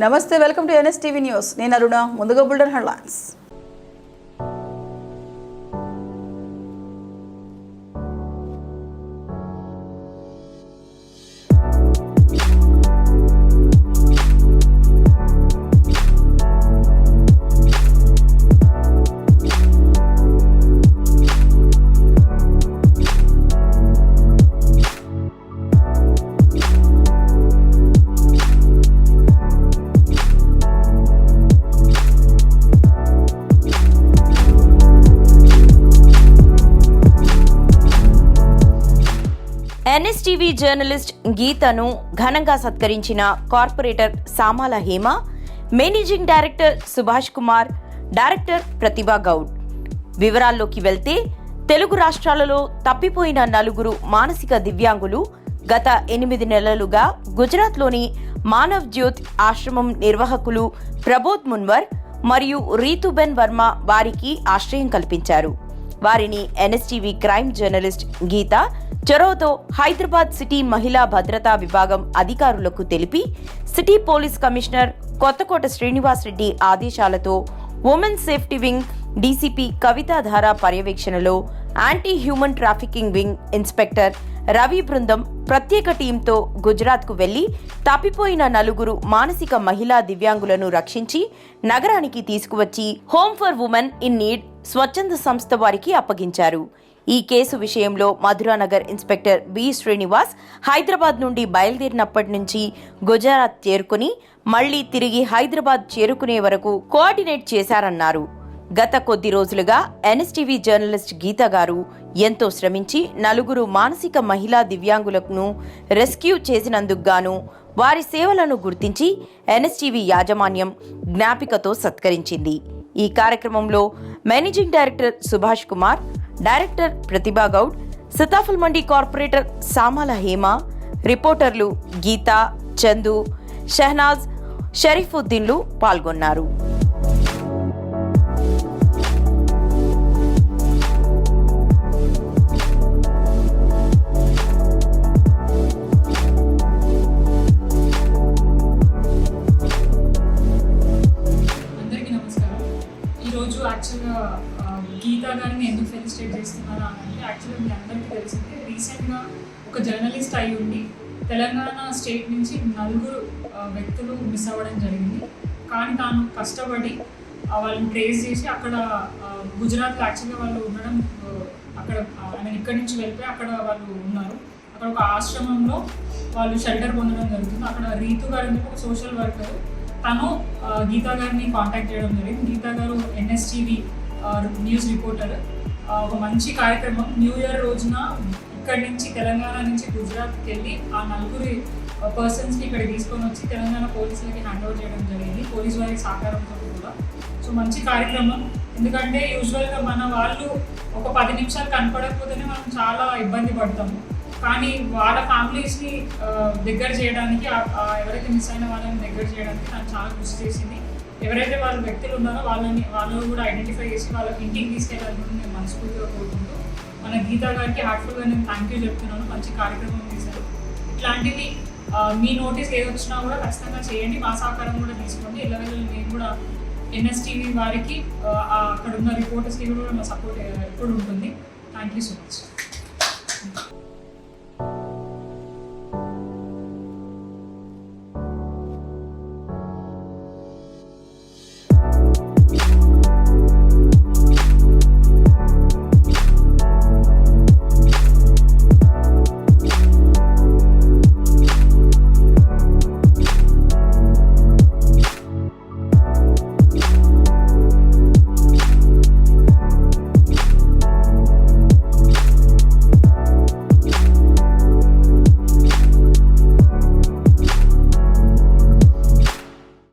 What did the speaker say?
నమస్తే, welcome to NSTV news. నేను అరుణ. ముందుగా బుల్డన్ హెడ్లైన్స్. NSTV జర్నలిస్ట్ గీతను ఘనంగా సత్కరించిన corporator Samala Hema, managing director Subhash Kumar, director Pratibha Goud. వివరాల్లోకి వెళ్తే, తెలుగు రాష్ట్రాలలో తప్పిపోయిన 4 మానసిక దివ్యాంగులు గత 8 నెలలుగా గుజరాత్లోని మానవ్ జ్యోత్ ఆశ్రమం నిర్వాహకులు ప్రబోధ్ మున్వర్ మరియు రీతుబెన్ వర్మ వారికి ఆశ్రయం కల్పించారు. వారిని NSTV క్రైమ్ జర్నలిస్ట్ గీత చొరవతో హైదరాబాద్ సిటీ మహిళా భద్రతా విభాగం అధికారులకు తెలిపి, city police commissioner Kothakota Srinivas Reddy ఆదేశాలతో ఉమెన్ సేఫ్టీ వింగ్ డీసీపీ కవితాధార పర్యవేక్షణలో anti human trafficking wing inspector Ravi బృందం ప్రత్యేక టీంతో గుజరాత్కు వెళ్లి తప్పిపోయిన 4 మానసిక మహిళా దివ్యాంగులను రక్షించి నగరానికి తీసుకువచ్చి home for women in need స్వచ్ఛంద సంస్థ వారికి అప్పగించారు. ఈ కేసు విషయంలో మధురానగర్ ఇన్స్పెక్టర్ బి శ్రీనివాస్ హైదరాబాద్ నుండి బయలుదేరినప్పటి నుంచి గుజరాత్ చేరుకుని మళ్లీ తిరిగి హైదరాబాద్ చేరుకునే వరకు కోఆర్డినేట్ చేశారన్నారు. గత కొద్ది రోజులుగా NSTV జర్నలిస్ట్ గీత గారు ఎంతో శ్రమించి 4 మానసిక మహిళా దివ్యాంగులను రెస్క్యూ చేసినందుకు గాను వారి సేవలను గుర్తించి NSTV యాజమాన్యం జ్ఞాపికతో సత్కరించింది. ఈ కార్యక్రమంలో managing director Subhash Kumar, director Pratibha Goud, Sitaphal Mandi corporator Samala Hema, రిపోర్టర్లు గీతా, చందు, షహనాజ్, షరీఫుద్దీన్లు పాల్గొన్నారు. యాక్చువల్గా గీతా గారిని ఎందుకు ఫెలిసిటేట్ చేస్తున్నారా అంటే, యాక్చువల్గా మీ అందరికీ తెలిసిందే, రీసెంట్గా ఒక జర్నలిస్ట్ అయి ఉండి తెలంగాణ స్టేట్ నుంచి 4 వ్యక్తులు మిస్ అవ్వడం జరిగింది. కానీ తాను కష్టపడి వాళ్ళని ట్రేస్ చేసి అక్కడ గుజరాత్లో యాక్చువల్గా వాళ్ళు ఉండడం, అక్కడ ఇక్కడి నుంచి వెళ్ళిపోయి అక్కడ వాళ్ళు ఉన్నారు. అక్కడ ఒక ఆశ్రమంలో వాళ్ళు షెల్టర్ పొందడం జరుగుతుంది. అక్కడ రీతు గారు ఒక సోషల్ వర్కర్, తను గీతా గారిని కాంటాక్ట్ చేయడం జరిగింది. గీతా గారు NSTV న్యూస్ రిపోర్టర్. ఒక మంచి కార్యక్రమం న్యూ ఇయర్ రోజున ఇక్కడి నుంచి తెలంగాణ నుంచి గుజరాత్కి వెళ్ళి ఆ 4 పర్సన్స్ని ఇక్కడ తీసుకొని వచ్చి తెలంగాణ పోలీసులకి హ్యాండ్ ఓవర్ చేయడం జరిగింది, పోలీసు వారి సహకారంతో కూడా. సో మంచి కార్యక్రమం. ఎందుకంటే యూజువల్గా మన వాళ్ళు ఒక 10 నిమిషాలు కనపడకపోతేనే మనం చాలా ఇబ్బంది పడతాము. కానీ వాళ్ళ ఫ్యామిలీస్ని దగ్గర చేయడానికి, ఎవరైతే మిస్ అయిన వాళ్ళని దగ్గర చేయడానికి తను చాలా కృషి చేసింది. ఎవరైతే వాళ్ళ వ్యక్తులు ఉన్నారో వాళ్ళు కూడా ఐడెంటిఫై చేసి వాళ్ళకి ఇంటికి తీసుకెళ్ళాలని నేను మనస్ఫూర్తిగా కోరుకుంటూ మన గీతా గారికి హార్ట్ఫుల్గా నేను థ్యాంక్ యూ చెప్తున్నాను. మంచి కార్యక్రమం చేశారు. ఇట్లాంటివి మీ నోటీస్ ఏది వచ్చినా కూడా ఖచ్చితంగా చేయండి, మా సహకారం కూడా తీసుకోండి. ఇళ్ళ నేను కూడా NSTV వారికి అక్కడ ఉన్న రిపోర్టర్స్కి కూడా మా సపోర్ట్ ఎప్పుడు ఉంటుంది. Thank you so much.